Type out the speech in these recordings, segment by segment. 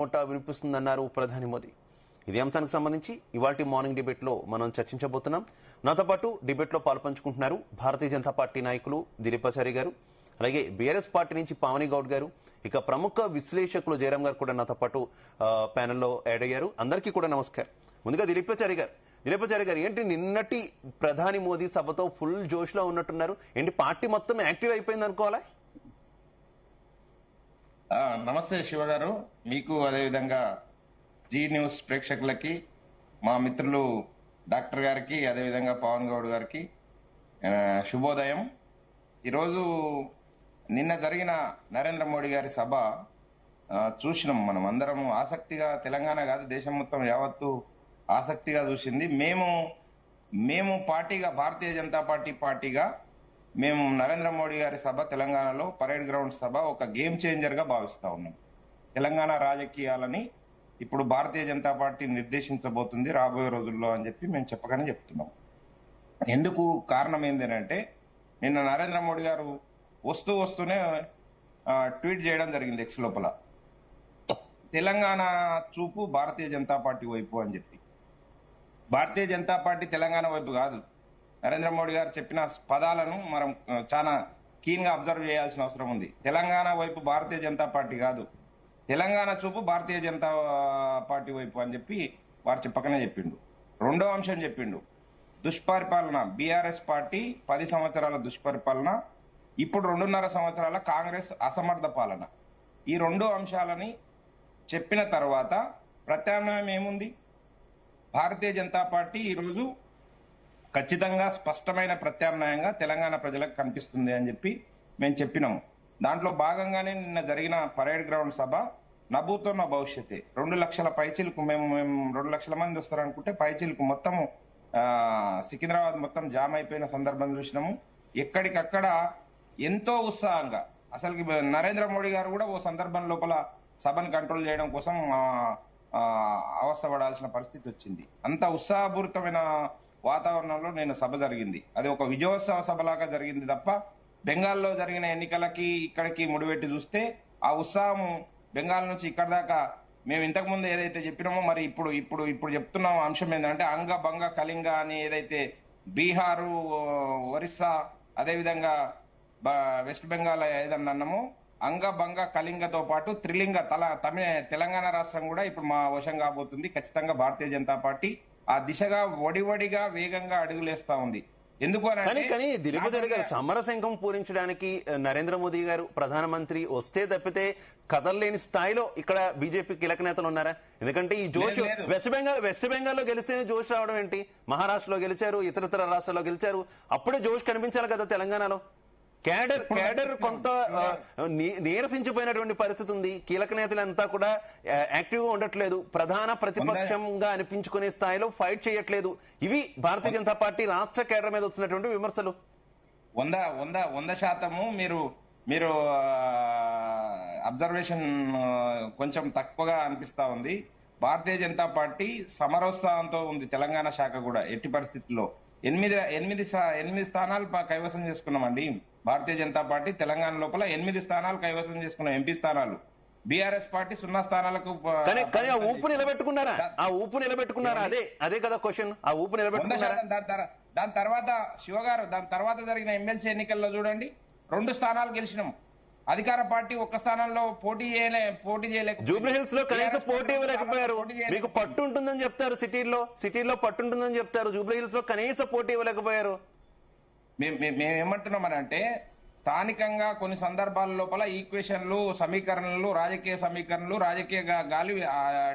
నోటా వినిపిస్తుందన్నారు ప్రధాని మోదీ. ఇదే అంశానికి సంబంధించి ఇవాల్టి మార్నింగ్ డిబేట్ లో మనం చర్చించబోతున్నాం. నాతో పాటు డిబేట్ లో పాల్పంచుకుంటున్నారు భారతీయ జనతా పార్టీ నాయకులు దిలీపాచారి గారు, అలాగే బీఆర్ఎస్ పార్టీ నుంచి పావని గౌడ్ గారు, ఇక ప్రముఖ విశ్లేషకులు జయరాం గారు కూడా నాతో పాటు ప్యానెల్లో యాడ్ అయ్యారు. అందరికీ కూడా నమస్కారం. ముందుగా దిలీపాచారి గారు ఏంటి నిన్నటి ప్రధాని మోదీ సభతో ఫుల్ జోష్ లో ఉన్నట్టున్నారు, ఏంటి పార్టీ మొత్తం యాక్టివ్ అయిపోయింది అనుకోవాలా? నమస్తే శివ గారు, మీకు అదేవిధంగా జీ న్యూస్ ప్రేక్షకులకి, మా మిత్రులు డాక్టర్ గారికి, అదేవిధంగా పవన్ గౌడ్ గారికి శుభోదయం. ఈరోజు నిన్న జరిగిన నరేంద్ర మోడీ గారి సభ చూసినాం. మనం అందరం ఆసక్తిగా, తెలంగాణ కాదు దేశం మొత్తం యావత్తు ఆసక్తిగా చూసింది. మేము పార్టీగా, భారతీయ జనతా పార్టీగా మేము నరేంద్ర మోడీ గారి సభ తెలంగాణలో పరేడ్ గ్రౌండ్ సభ ఒక గేమ్ చేంజర్ గా భావిస్తా ఉన్నాం. తెలంగాణ రాజకీయాలని ఇప్పుడు భారతీయ జనతా పార్టీ నిర్దేశించబోతుంది రాబోయే రోజుల్లో అని చెప్పి మేము చెప్పగానే చెప్తున్నాం. ఎందుకు కారణం ఏంటంటే, నిన్న నరేంద్ర మోడీ గారు వస్తూనే ట్వీట్ చేయడం జరిగింది ఎక్స్ లోపల, తెలంగాణ చూపు భారతీయ జనతా పార్టీ వైపు అని చెప్పి. భారతీయ జనతా పార్టీ తెలంగాణ వైపు కాదు. నరేంద్ర మోడీ గారు చెప్పిన పదాలను మనం చాలా కీన్ గా అబ్జర్వ్ చేయాల్సిన అవసరం ఉంది. తెలంగాణ వైపు భారతీయ జనతా పార్టీ కాదు, తెలంగాణ చూపు భారతీయ జనతా పార్టీ వైపు అని చెప్పి వారు చెప్పకనే చెప్పిండు. రెండో అంశం చెప్పిండు, దుష్పరిపాలన. బీఆర్ఎస్ పార్టీ 10 సంవత్సరాల దుష్పరిపాలన, ఇప్పుడు 2.5 సంవత్సరాల కాంగ్రెస్ అసమర్థ పాలన. ఈ 2 అంశాలని చెప్పిన తర్వాత ప్రత్యామ్నాయం ఏముంది? భారతీయ జనతా పార్టీ ఈరోజు ఖచ్చితంగా స్పష్టమైన ప్రత్యామ్నాయంగా తెలంగాణ ప్రజలకు కనిపిస్తుంది అని చెప్పి మేము చెప్పినాము. దాంట్లో భాగంగానే నిన్న జరిగిన పరేడ్ గ్రౌండ్ సభ నభూతోన్న భవిష్యత్తే. 2 లక్షల పైచీలకు మేము 2 లక్షల మంది వస్తారనుకుంటే పైచీలకు మొత్తము సికింద్రాబాద్ మొత్తం జామ్ అయిపోయిన సందర్భం చూసినాము. ఎక్కడికక్కడ ఎంతో ఉత్సాహంగా, అసలు నరేంద్ర మోడీ గారు కూడా ఓ సందర్భం లోపల సభను కంట్రోల్ చేయడం కోసం అవస్థపడాల్సిన పరిస్థితి వచ్చింది. అంత ఉత్సాహపూరితమైన వాతావరణంలో నేను సభ జరిగింది. అది ఒక విజయోత్సవ సభలాగా జరిగింది తప్ప బెంగాల్లో జరిగిన ఎన్నికలకి ఇక్కడికి ముడిపెట్టి చూస్తే ఆ ఉత్సాహం బెంగాల్ నుంచి ఇక్కడ దాకా మేము ఇంతకు ముందు ఏదైతే చెప్పినామో మరి ఇప్పుడు చెప్తున్న అంశం ఏంటంటే అంగ బంగ కళింగ అని ఏదైతే బీహారు, ఒరిస్సా, అదేవిధంగా వెస్ట్ బెంగాల్ ఏదన్నా అన్నామో, అంగ భంగ కళింగతో పాటు త్రిలింగ తెలంగాణ రాష్ట్రం కూడా ఇప్పుడు మా వశం కాబోతుంది. ఖచ్చితంగా భారతీయ జనతా పార్టీ ఆ దిశగా వడివడిగా వేగంగా అడుగులేస్తా ఉంది. ఎందుకు కానీ దిలీపాచారి గారు, సమరశంఖం పూరించడానికి నరేంద్ర మోదీ గారు ప్రధానమంత్రి వస్తే తప్పితే కదలలేని స్థాయిలో ఇక్కడ బీజేపీ కీలక నేతలు ఉన్నారా? ఎందుకంటే ఈ జోష్ వెస్ట్ బెంగాల్లో గెలిస్తేనే జోష్ రావడం ఏంటి? మహారాష్ట్రలో గెలిచారు, ఇతర రాష్ట్రాల్లో గెలిచారు, అప్పుడే జోష్ కనిపించాలి కదా తెలంగాణలో. క్యాడర్ కొంత నీరసించిపోయినటువంటి పరిస్థితి ఉంది. కీలక నేతలంతా కూడా యాక్టివ్ గా ఉండట్లేదు, ప్రధాన ప్రతిపక్షంగా అనిపించుకునే స్థాయిలో ఫైట్ చేయట్లేదు. ఇవి భారతీయ జనతా పార్టీ రాష్ట్ర కేడర్ మీద వస్తున్నటువంటి విమర్శలు. 100% మీరు అబ్జర్వేషన్ కొంచెం తక్కువగా అనిపిస్తా ఉంది. భారతీయ జనతా పార్టీ సమరోత్సాహంతో ఉంది. తెలంగాణ శాఖ కూడా ఎట్టి పరిస్థితుల్లో 8 స్థానాలు కైవసం చేసుకున్నామండి. భారతీయ జనతా పార్టీ తెలంగాణ లోపల 8 స్థానాలు కైవసం చేసుకున్నాం, ఎంపీ స్థానాలు. బీఆర్ఎస్ పార్టీ 0 స్థానాలకు. కానీ ఆ ఊపు నిలబెట్టుకున్నారా? అదే కదా క్వశ్చన్. ఆ ఊపు నిలబెట్టుకున్నారా? దాని తర్వాత శివగారు, దాని తర్వాత జరిగిన ఎమ్మెల్సీ ఎన్నికల్లో చూడండి, 2 స్థానాలు గెలిచినాం. అధికార పార్టీ 1 స్థానంలో పోటీ చేయలేక జూబ్లీ హిల్స్ లో కనీసం పోటీ ఇవ్వలేకపోయారు. మీకు పట్టు ఉంటుందని చెప్తారు, సిటీలో పట్టు ఉంటుందని చెప్తారు, జూబ్లీ హిల్స్ లో కనీసం పోటీ ఇవ్వలేకపోయారు. మేమేమంటున్నామని అంటే, స్థానికంగా కొన్ని సందర్భాల లోపల ఈక్వేషన్లు, సమీకరణలు, రాజకీయ సమీకరణలు, రాజకీయ గాలి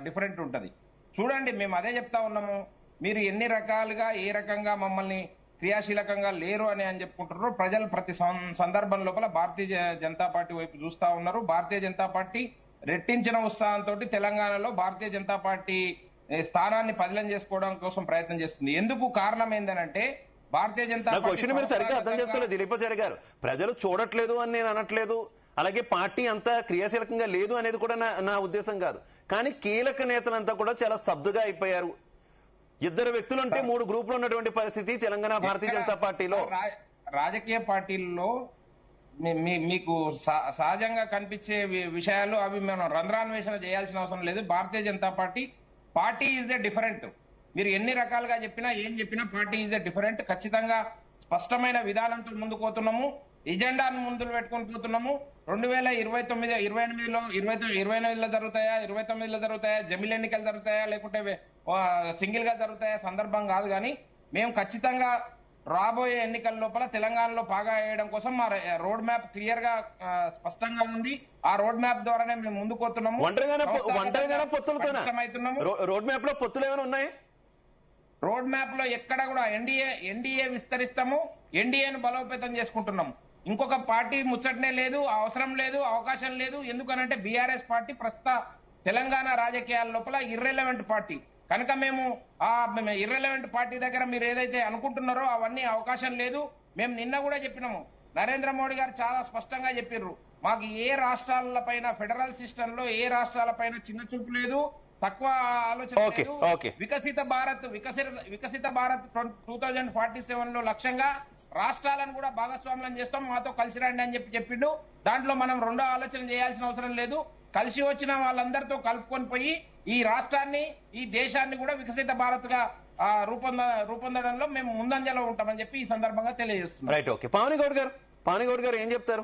డిఫరెంట్ ఉంటది. చూడండి, మేము అదే చెప్తా ఉన్నాము. మీరు ఎన్ని రకాలుగా ఏ రకంగా మమ్మల్ని క్రియాశీలకంగా లేరు అని చెప్పుకుంటున్నారు. ప్రజలు ప్రతి సందర్భం లోపల భారతీయ జనతా పార్టీ వైపు చూస్తా ఉన్నారు. భారతీయ జనతా పార్టీ రెట్టించిన ఉత్సాహంతో తెలంగాణలో భారతీయ జనతా పార్టీ స్థానాన్ని పదిలం చేసుకోవడం కోసం ప్రయత్నం చేస్తుంది. ఎందుకు కారణం ఏంటంటే, భారతీయ జనతా క్వశ్చన్ మీరు సరిగ్గా అర్థం చేసుకోలేదు దిలీపాచారి గారు. ప్రజలు చూడట్లేదు అని నేను అనట్లేదు, అలాగే పార్టీ అంతా క్రియాశీలకంగా లేదు అనేది కూడా నా ఉద్దేశం కాదు. కానీ కీలక నేతలంతా కూడా చాలా స్తబ్దుగా అయిపోయారు. 2 వ్యక్తులు అంటే 3 గ్రూపులు ఉన్నటువంటి పరిస్థితి తెలంగాణ భారతీయ జనతా పార్టీలో. రాజకీయ పార్టీల్లో మీకు సహజంగా కనిపించే విషయాలు అవి మనం రంధ్రాన్వేషణ చేయాల్సిన అవసరం లేదు. Bharatiya Janata Party is a different. మీరు ఎన్ని రకాలుగా చెప్పినా ఏం చెప్పినా పార్టీ ఈజ్ ఎ డిఫరెంట్. ఖచ్చితంగా స్పష్టమైన విధానంతో ముందుకు పోతున్నాము, ఎజెండాను ముందు పెట్టుకొని పోతున్నాము. 2029, 28లో 29లో జరుగుతాయా, 29లో జరుగుతాయా, జమిల్ ఎన్నికలు జరుగుతాయా, లేకుంటే సింగిల్ గా జరుగుతాయా సందర్భం కాదు. కానీ మేము ఖచ్చితంగా రాబోయే ఎన్నికల లోపల తెలంగాణలో బాగా వేయడం కోసం మా రోడ్ మ్యాప్ క్లియర్ గా స్పష్టంగా ఉంది. ఆ రోడ్ మ్యాప్ ద్వారానే మేము ముందుకు పోతున్నాము. రోడ్ మ్యాప్ లో పొత్తులు ఏమైనా ఉన్నాయి? రోడ్ మ్యాప్ లో ఎక్కడ కూడా ఎన్డీఏ విస్తరిస్తాము, ఎన్డీఏను బలోపేతం చేసుకుంటున్నాము. ఇంకొక పార్టీ ముచ్చటనే లేదు, అవసరం లేదు, అవకాశం లేదు. ఎందుకనంటే బీఆర్ఎస్ పార్టీ ప్రస్తుత తెలంగాణ రాజకీయాల లోపల ఇర్రెలవెంట్ పార్టీ కనుక మేము ఆ ఇర్రెలవెంట్ పార్టీ దగ్గర మీరు ఏదైతే అనుకుంటున్నారో అవన్నీ అవకాశం లేదు. మేము నిన్న కూడా చెప్పినాము, నరేంద్ర మోడీ గారు చాలా స్పష్టంగా చెప్పిర్రు, మాకు ఏ రాష్ట్రాల పైన ఫెడరల్ సిస్టమ్ లో ఏ రాష్ట్రాల పైన చిన్న చూపు లేదు, తక్కువ ఆలోచన లేదు. వికసిత భారత్ 2047 లో లక్ష్యంగా రాష్ట్రాలను కూడా భాగస్వామ్యం చేస్తాం, మాతో కలిసి రండి అని చెప్పిండు. దాంట్లో మనం రెండో ఆలోచన చేయాల్సిన అవసరం లేదు. కలిసి వచ్చిన వాళ్ళందరితో కలుపుకొని పోయి ఈ రాష్ట్రాన్ని, ఈ దేశాన్ని కూడా వికసిత భారత్ గా రూపొందడంలో మేము ముందంజలో ఉంటామని చెప్పి ఈ సందర్భంగా తెలియజేస్తున్నాం. Right, okay. పావని గౌడ్ గారు ఏం చెప్తారు?